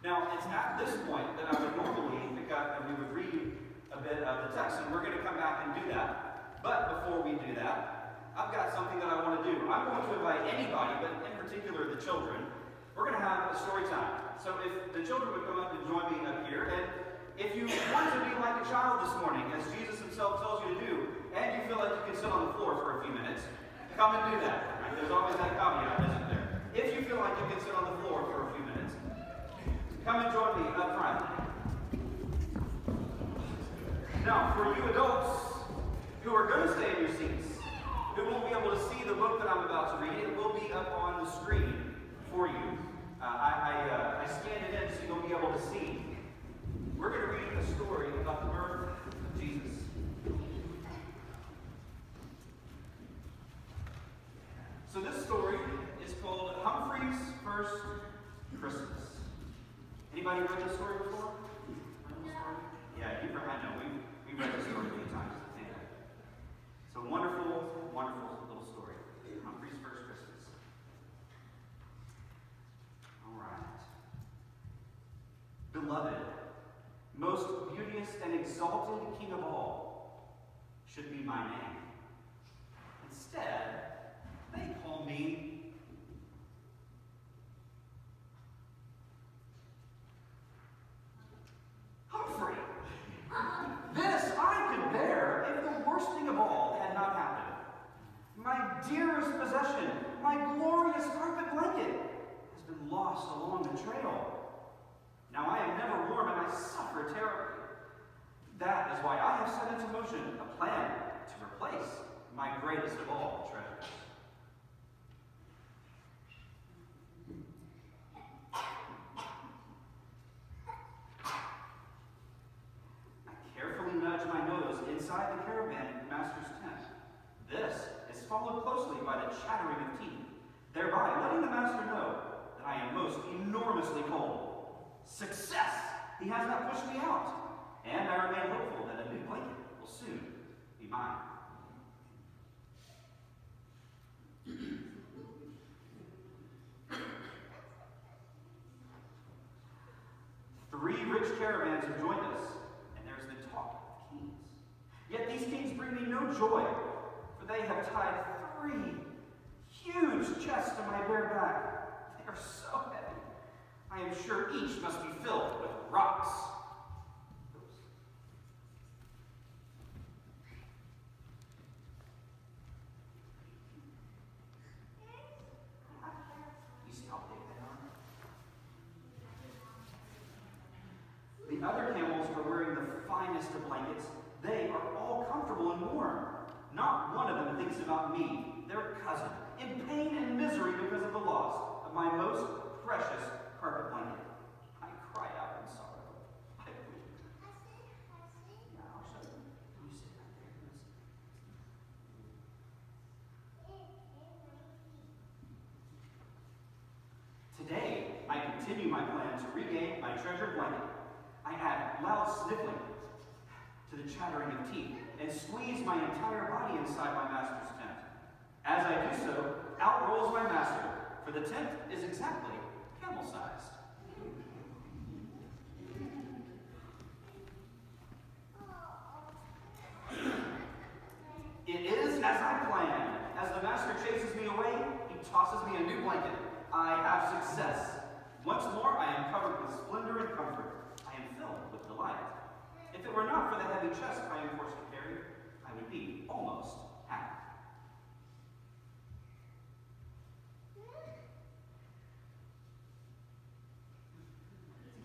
Now, it's at this point that I would normally pick up and we would read a bit of the text, and we're going to come back and do that. But before we do that, I've got something that I want to do. I'm going to invite anybody, but in particular the children. We're going to have a story time. So if the children would come up and join me up here, and if you want to be like a child this morning, as Jesus himself tells you to do, and you feel like you can sit on the floor for a few minutes, come and do that. Right? There's always that caveat, isn't there? If you feel like you can sit on the floor for a few minutes, come and join me up front. Now, for you adults who are going to stay in your seats, who won't be able to see the book that I'm about to read, it will be up on the screen for you. I scanned it in so you'll be able to see. We're going to read a story about the birth of Jesus. So this story is called Humphrey's First Christmas. Anybody read this story before? Yeah, I know. We've read this story many times. It's a wonderful, wonderful little story. Humphrey's First Christmas. All right. Beloved, most beauteous and exalted King of all, should be my name. Instead, they call me Humphrey. This I could bear if the worst thing of all had not happened. My dearest possession, my glorious carpet blanket, has been lost along the trail. Now I am never warm and I suffer terribly. That is why I have set into motion a plan to replace my greatest of all treasures. Nudge my nose inside the caravan master's tent. This is followed closely by the chattering of teeth, thereby letting the master know that I am most enormously cold. Success! He has not pushed me out, and I remain hopeful that a new blanket will soon be mine. Three rich caravans have joined us, and there's the talk. Yet these kings bring me no joy, for they have tied 3 huge chests to my bare back. They are so heavy. I am sure each must be filled with rocks. You see how big they are? The other camels are wearing the finest of blankets. They are all comfortable and warm. Not one of them thinks about me, their cousin, in pain and misery because of the loss of my most precious carpet blanket. I cry out in sorrow. I weep. Yeah, I'll show you. You sit right there. Today, I continue my plan to regain my treasured blanket. I add loud sniffling to the chattering of teeth, and squeeze my entire body inside my master's tent. As I do so, out rolls my master, for the tent is exactly camel-sized. It is as I planned. As the master chases me away, he tosses me a new blanket. I have success. Once more, I am covered with splendor and comfort. I am filled with delight. If it were not for the heavy chest I am forced to carry, I would be almost happy.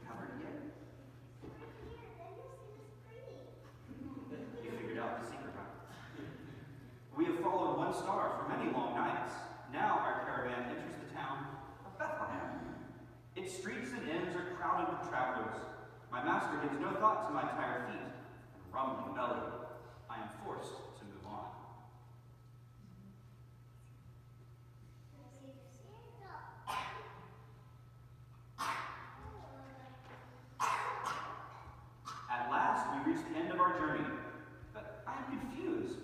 Covered yet? You figured out the secret, huh? We have followed one star for many long nights. Now our caravan enters the town of Bethlehem. Its streets and inns are crowded with travelers. My master gives no thought to my tired feet and rumbling belly. I am forced to move on. At last, we reach the end of our journey, but I am confused.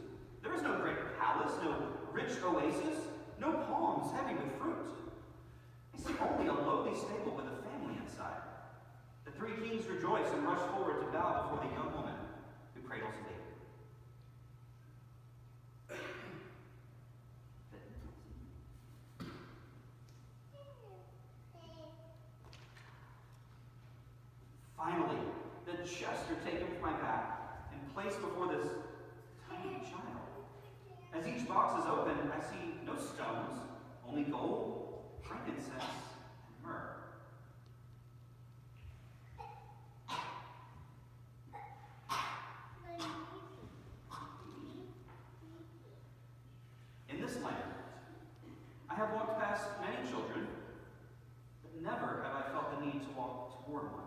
There is no great palace, no rich oasis, no palms heavy with fruit. I see only a lowly stable with a family inside. chest are taken from my back and placed before this tiny child. As each box is opened, I see no stones, only gold, frankincense, and myrrh. In this land, I have walked past many children, but never have I felt the need to walk toward one.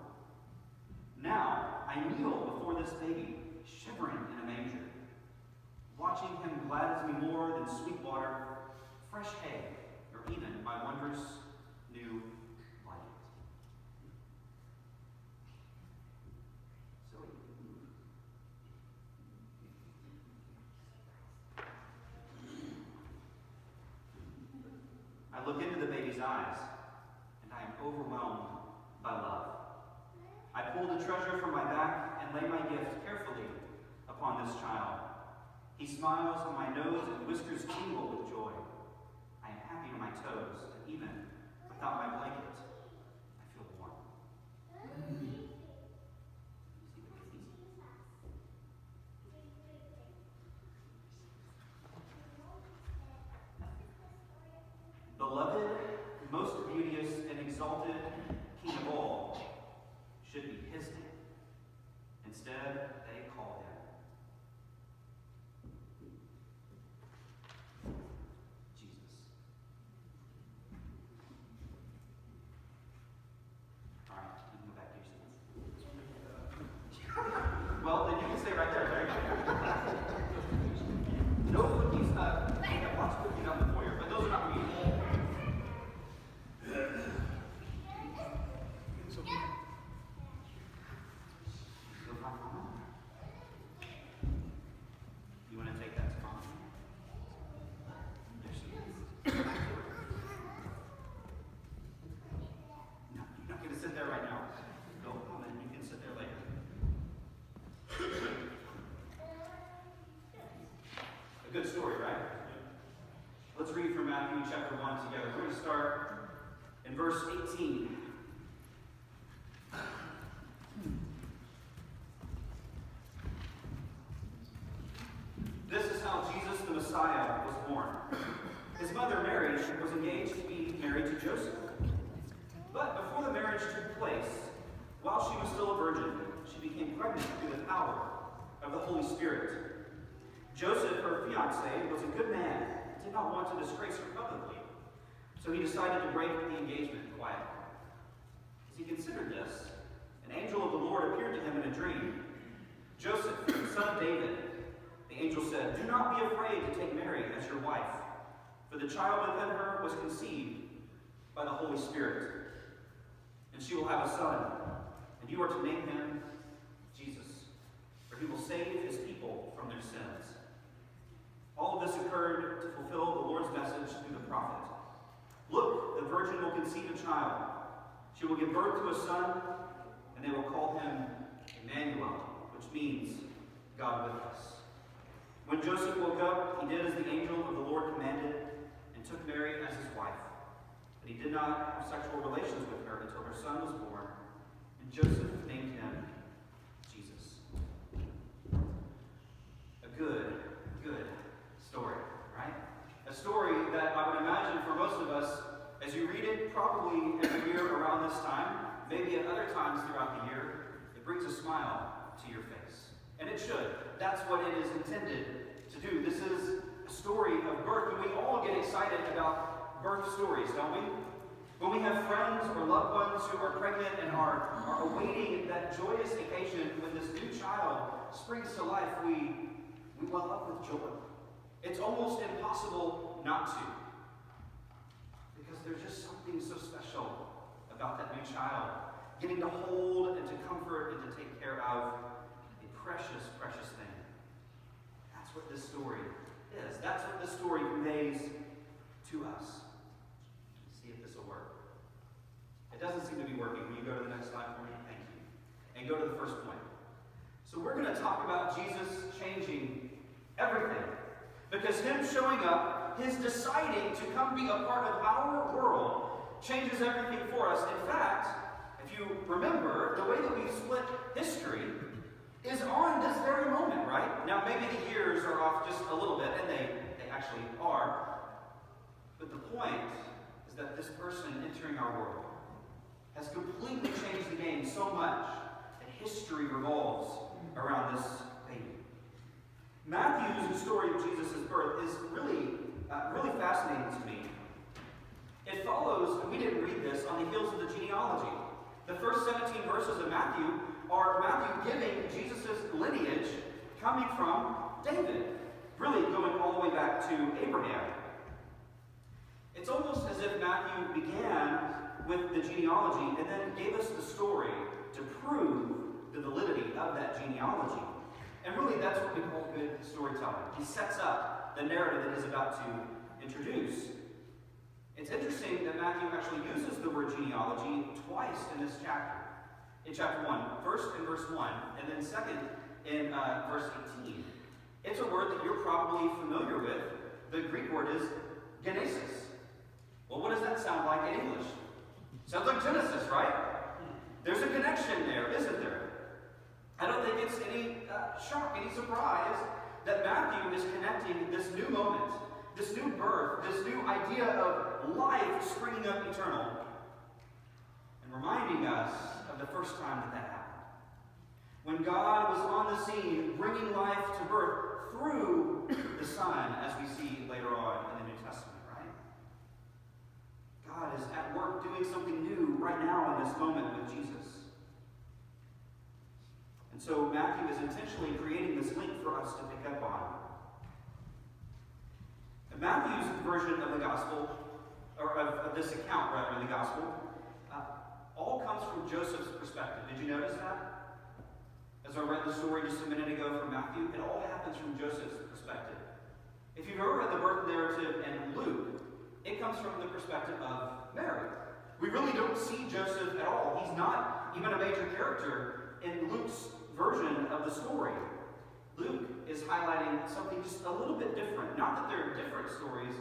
Now I kneel before this baby, shivering in a manger. Watching him gladdens me more than sweet water, fresh hay, or even my wondrous new blanket. Zoe. I look into the baby's eyes, and I am overwhelmed by love. I pull the treasure from my back and lay my gift carefully upon this child. He smiles, and my nose and whiskers tingle with joy. I am happy on my toes, and even without my blanket, I feel warm. Beloved, most beauteous and exalted King of all, should be his name. Instead, they call him Jesus. All right, you can go back to your seats. Well, then you can stay right there. Very good. No cookies. I have lots of cookies out in the foyer, but those are not for you. You want to take that to Mom? There she is. No, you're not going to sit there right now. Go home and you can sit there later. A good story, right? Let's read from Matthew chapter 1 together. We're going to start in verse 18. This is how Jesus the Messiah was born. His mother Mary was engaged to be married to Joseph. But before the marriage took place, while she was still a virgin, she became pregnant through the power of the Holy Spirit. Joseph, her fiancé, was a good man and did not want to disgrace her publicly, so he decided to break the engagement quietly. As he considered this, an angel of the Lord appeared to him in a dream. Joseph, son of David, the angel said, "Do not be afraid to take Mary as your wife, for the child within her was conceived by the Holy Spirit. And she will have a son, and you are to name him Jesus, for he will save his people from their sins." All of this occurred to fulfill the Lord's message through the prophet. "Look, the virgin will conceive a child. She will give birth to a son, and they will call him Immanuel," which means God with us. When Joseph woke up, he did as the angel of the Lord commanded and took Mary as his wife. But he did not have sexual relations with her until her son was born, and Joseph named him Jesus. A good story, right? A story that I would imagine for most of us, as you read it probably every year around this time, maybe at other times throughout the year, it brings a smile to your face. And it should. That's what it is intended to do. This is a story of birth, and we all get excited about birth stories, don't we? When we have friends or loved ones who are pregnant and are awaiting that joyous occasion when this new child springs to life, we well up with joy. It's almost impossible not to, because there's just something so special about that new child, getting to hold and to comfort and to take care of a precious, precious thing. That's what this story is. That's what this story conveys to us. See if this will work. It doesn't seem to be working. Will you go to the next slide for me? Thank you. And go to the first point. So we're going to talk about Jesus changing everything. Because him showing up, his deciding to come be a part of our world, changes everything for us. In fact, if you remember, the way that we split history is on this very moment, right? Now, maybe the years are off just a little bit, and they actually are. But the point is that this person entering our world has completely changed the game so much that history revolves around this baby. Matthew's story of Jesus' birth is really fascinating to me. It follows, and we didn't read this, on the heels of the genealogy. The first 17 verses of Matthew are Matthew giving Jesus' lineage coming from David, really going all the way back to Abraham. It's almost as if Matthew began with the genealogy and then gave us the story to prove the validity of that genealogy. And really, that's what we call good storytelling. He sets up the narrative that he's about to introduce. It's interesting that Matthew actually uses the word genealogy twice in this chapter. In chapter 1, first in verse 1, and then second in verse 18. It's a word that you're probably familiar with. The Greek word is genesis. Well, what does that sound like in English? Sounds like Genesis, right? There's a connection there, isn't there? I don't think it's any shock, any surprise that Matthew is connecting this new moment, this new birth, this new idea of life springing up eternal, and reminding us of the first time that happened. When God was on the scene, bringing life to birth through the Son, as we see later on in the New Testament, right? God is at work doing something new right now in this moment with Jesus. And so Matthew is intentionally creating this link for us to pick up on. And Matthew's version of the gospel, or of this account rather in the gospel, all comes from Joseph's perspective. Did you notice that? As I read the story just a minute ago from Matthew, it all happens from Joseph's perspective. If you've ever read the birth narrative in Luke, it comes from the perspective of Mary. We really don't see Joseph at all. He's not even a major character in Luke's version of the story. Luke is highlighting something just a little bit different. Not that they're different stories,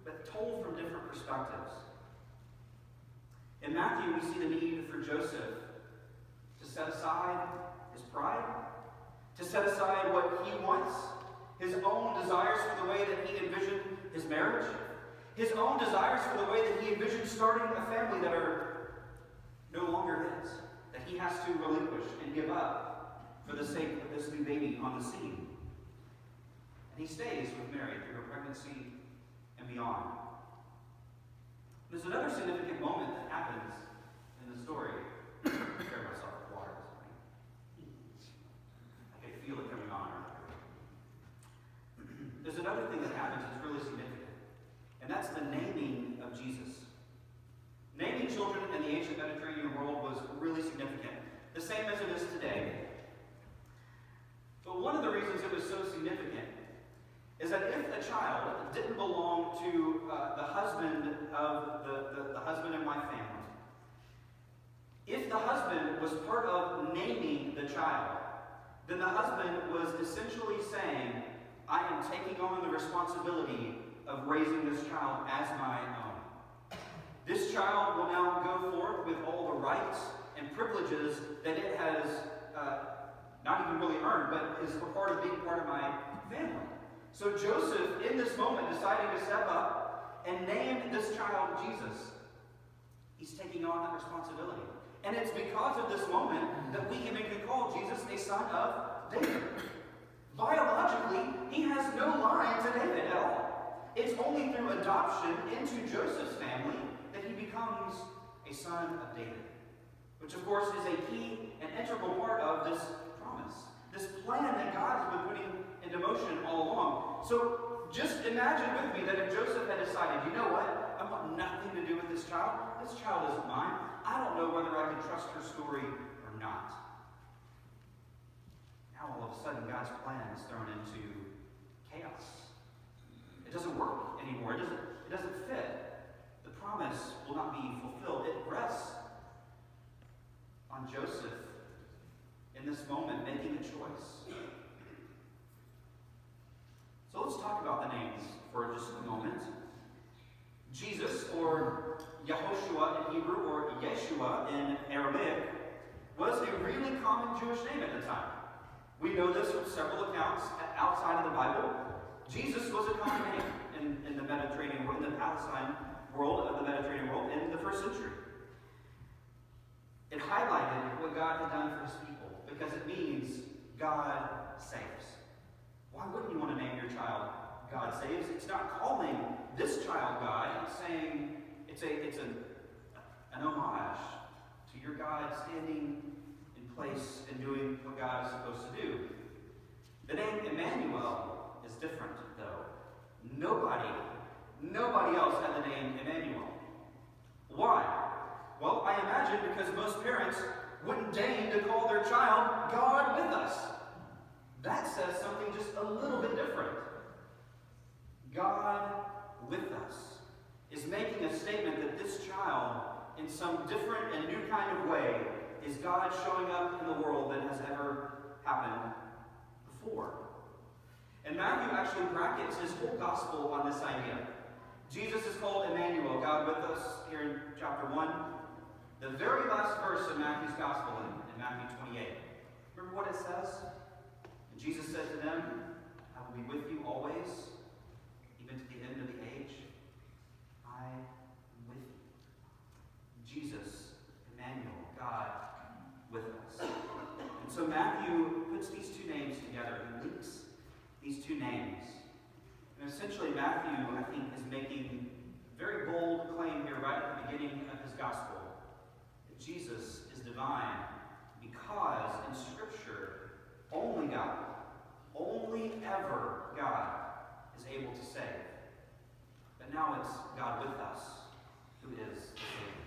but told from different perspectives. In Matthew, we see the need for Joseph to set aside his pride, to set aside what he wants, his own desires for the way that he envisioned his marriage, his own desires for the way that he envisioned starting a family that are no longer his, that he has to relinquish and give up for the sake of this new baby on the scene. And he stays with Mary through her pregnancy and beyond. There's another significant moment that happens in the story. I prepare myself with water this morning. I can feel it coming on. There's another thing that happens that's really significant, and that's the naming of Jesus. Naming children in the ancient Mediterranean world was really significant, the same as it is today. But one of the reasons it was so significant is that if a child didn't belong to the husband of the husband in my family, if the husband was part of naming the child, then the husband was essentially saying, I am taking on the responsibility of raising this child as my own. This child will now go forth with all the rights and privileges that it has not even really earned, but is a part of being part of my family. So Joseph, in this moment, deciding to step up and name this child Jesus. He's taking on that responsibility. And it's because of this moment that we can even call Jesus a son of David. Biologically, he has no line to David at all. It's only through adoption into Joseph's family that he becomes a son of David. Which, of course, is a key and integral part of this promise. This plan that God has been putting into motion all along. So just imagine with me that if Joseph had decided, you know what, I want nothing to do with this child isn't mine, I don't know whether I can trust her story or not. Now all of a sudden God's plan is thrown into chaos. It doesn't work anymore. It doesn't fit. The promise will not be fulfilled. It rests on Joseph in this moment making a choice. So let's talk about the names for just a moment. Jesus, or Yehoshua in Hebrew, or Yeshua in Aramaic, was a really common Jewish name at the time. We know this from several accounts outside of the Bible. Jesus was a common name in the Mediterranean world, in the Palestine world of the Mediterranean world in the first century. It highlighted what God had done for his people because it means God saves. Why wouldn't you want to name your child God Saves? It's not calling this child God. It's saying it's an homage to your God standing in place and doing what God is supposed to do. The name Immanuel is different, though. Nobody else had the name Immanuel. Why? Well, I imagine because most parents wouldn't deign to call their child God with us. That says something just a little bit different. God with us is making a statement that this child, in some different and new kind of way, is God showing up in the world than has ever happened before. And Matthew actually brackets his whole gospel on this idea. Jesus is called Immanuel, God with us, here in chapter 1. The very last verse of Matthew's gospel in Matthew 28. Remember what it says? And Jesus said to them, I will be with you always, even to the end of the age. I am with you. Jesus, Immanuel, God with us. And so Matthew puts these two names together. He links these two names. And essentially Matthew, I think, is making a very bold claim here right at the beginning of his gospel. That Jesus is divine because in Scripture, only God, only ever God is able to save. But now it's God with us who is the Savior.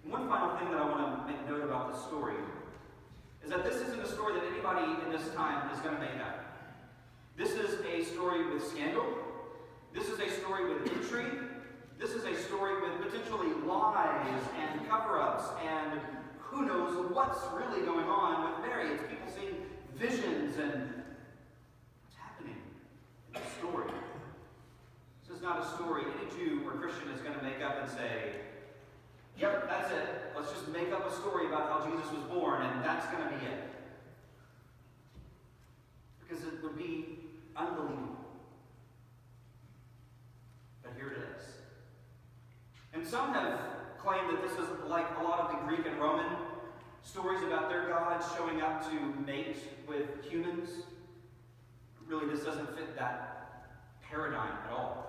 And one final thing that I want to make note about this story is that this isn't a story that anybody in this time is going to make up. This is a story with scandal. This is a story with intrigue. This is a story with potentially lies and cover-ups and who knows what's really going on with Mary. It's people seeing visions and what's happening in the story. This is not a story any Jew or Christian is going to make up and say, yep, that's it. Let's just make up a story about how Jesus was born and that's going to be it. Because it would be unbelievable. But here it is. And some have claimed that this is like a lot of the Greek and Roman stories about their gods showing up to mate with humans. Really, this doesn't fit that paradigm at all.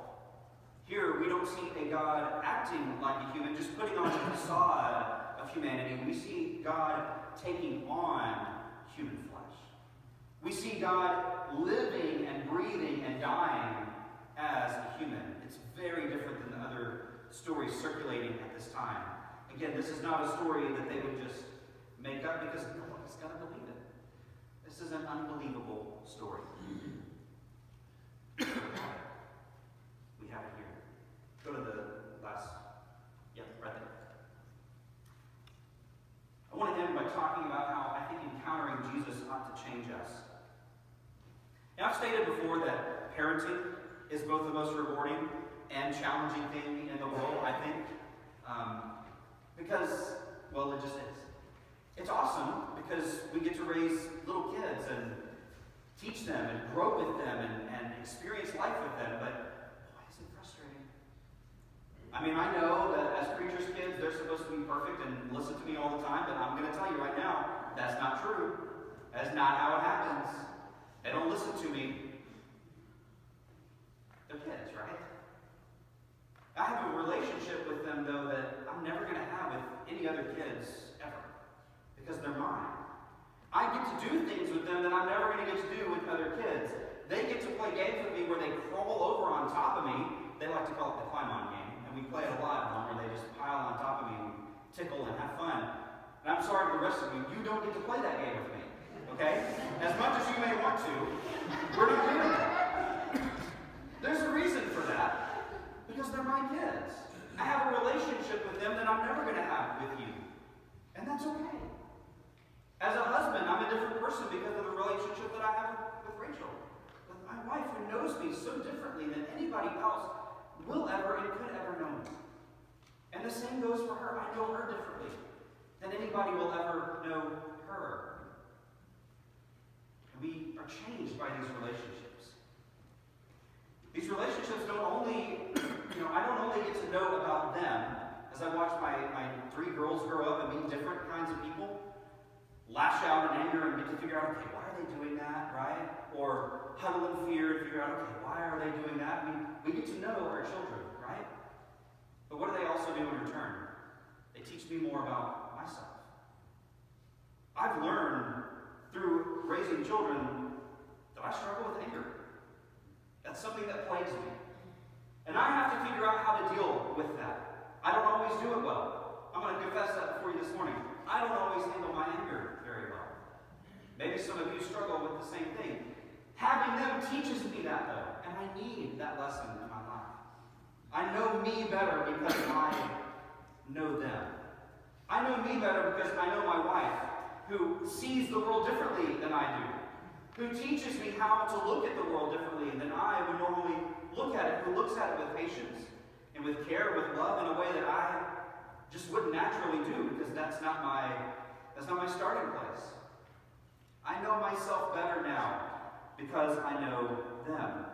Here, we don't see a God acting like a human, just putting on a facade of humanity. We see God taking on human flesh. We see God living and breathing and dying as a human. It's very different than the other stories circulating at this time. Again, this is not a story that they would just make up because nobody's going to believe it. This is an unbelievable story. We have it here. Go to the last, right there. I want to end by talking about how I think encountering Jesus ought to change us. And I've stated before that parenting is both the most rewarding and challenging thing in the world, I think. Because, well, it just is. It's awesome because we get to raise little kids and teach them and grow with them and experience life with them, but boy, is it frustrating. I mean, I know that as preachers' kids, they're supposed to be perfect and listen to me all the time, but I'm going to tell you right now, that's not true. That's not how it happens. They don't listen to me. They're kids, right? I have a relationship with them, though, that I'm never going to have with any other kids ever, because they're mine. I get to do things with them that I'm never going to get to do with other kids. They get to play games with me where they crawl over on top of me. They like to call it the climb-on game, and we play it a lot where they just pile on top of me and tickle and have fun. And I'm sorry to the rest of you, you don't get to play that game with me, okay? As much as you may want to, we're not doing that. There's a reason for that, because they're my kids. I have a relationship with them that I'm never going to have with you, and that's okay. As a husband, I'm a different person because of the relationship that I have with Rachel, with my wife, who knows me so differently than anybody else will ever and could ever know me. And the same goes for her. I know her differently than anybody will ever know her. we are changed by these relationships. These relationships don't only, I don't only get to know about them as I watch my 3 girls grow up and meet different kinds of people, lash out in anger and get to figure out, okay, why are they doing that, right? Or huddle in fear and figure out, okay, why are they doing that? We get to know our children, right? But what do they also do in return? They teach me more about myself. I've learned through raising children that I struggle with anger. That's something that plagues me. And I have to figure out how to deal with that. I don't always do it well. I'm going to confess that before you this morning. I don't always handle my anger very well. Maybe some of you struggle with the same thing. Having them teaches me that, though, and I need that lesson in my life. I know me better because I know them. I know me better because I know my wife, who sees the world differently than I do, who teaches me how to look at the world differently than I would normally look at it, who looks at it with patience and with care, with love, in a way that I just wouldn't naturally do because that's not my starting place. I know myself better now because I know them.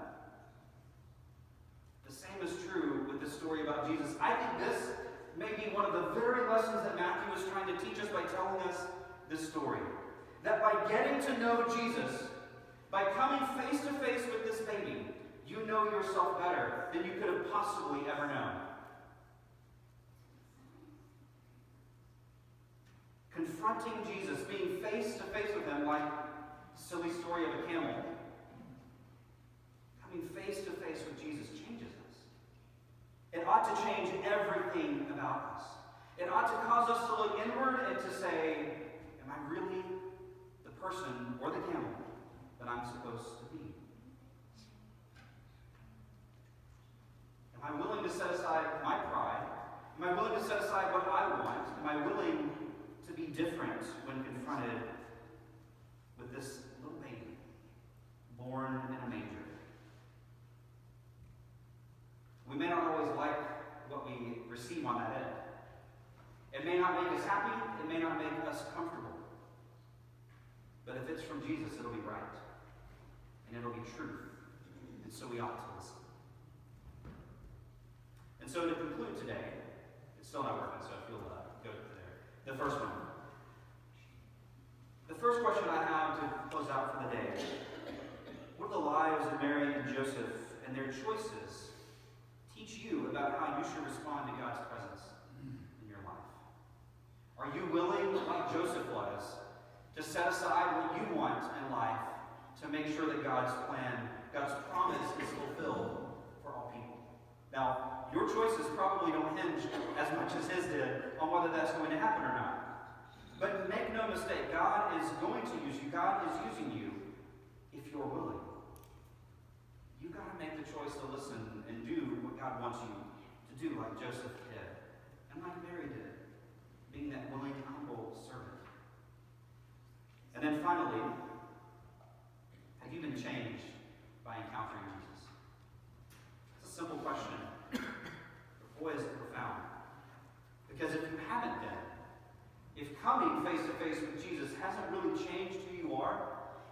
The same is true with the story about Jesus. I think this may be one of the very lessons that Matthew was trying to teach us by telling us this story. That by getting to know Jesus, by coming face to face with this baby, you know yourself better than you could have possibly ever known. Confronting Jesus, being face to face with him, like the silly story of a camel. Coming face to face with Jesus changes us. It ought to change everything about us. It ought to cause us to look inward and to say, am I really the person or the camel that I'm supposed to be? Am I willing to set aside my pride? Am I willing to set aside what I want? Am I willing to be different when confronted with this little baby born in a manger? We may not always like what we receive on that end. It may not make us happy. It may not make us comfortable. But if it's from Jesus, it'll be right. And it'll be truth. And so we ought to listen. And so to conclude today, it's still not working, so if you'll go there. The first one. The first question I have to close out for the day. What do the lives of Mary and Joseph and their choices teach you about how you should respond to God's presence in your life? Are you willing, like Joseph was, to set aside what you want in life to make sure that God's plan, God's promise is fulfilled for all people? Now, your choices probably don't hinge as much as his did on whether that's going to happen or not. But make no mistake, God is going to use you. God is using you if you're willing. You've got to make the choice to listen and do what God wants you to do, like Joseph did, and like Mary did, being that willing, humble servant. And then finally, have you been changed by encountering Jesus? It's a simple question, but boy, is it profound. Because if you haven't been, if coming face to face with Jesus hasn't really changed who you are,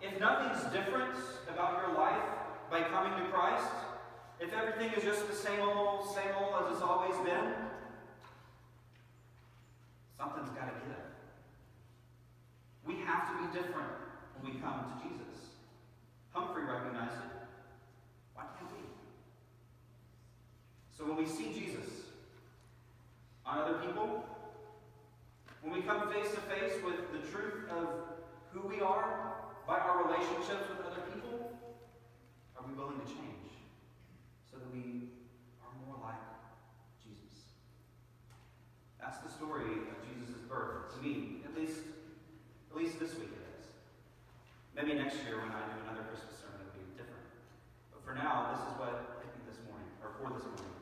if nothing's different about your life by coming to Christ, if everything is just the same old as it's always been, something's got to give. We have to be different when we come to Jesus. Humphrey recognized it. Why can't we? So when we see Jesus on other people, when we come face to face with the truth of who we are by our relationships with other people, are we willing to change so that we are more like Jesus? That's the story of Jesus' birth. To me, at least this week it is. Maybe next year when I do another Christmas sermon, it'll be different. But for now, this is what hit me this morning, or for this morning.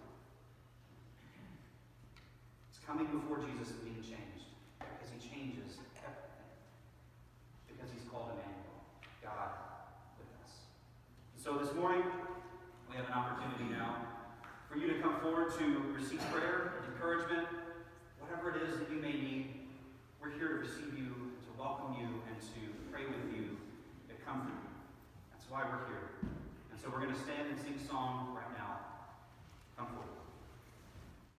It's coming before Jesus and being changed, because he changes everything. Because he's called Immanuel, God with us. So this morning, we have an opportunity now for you to come forward to receive prayer, encouragement, whatever it is that you may need. We're here to receive you, to welcome you, and to pray with you, to comfort you. why we're here. And so we're going to stand and sing song right now. Come forward.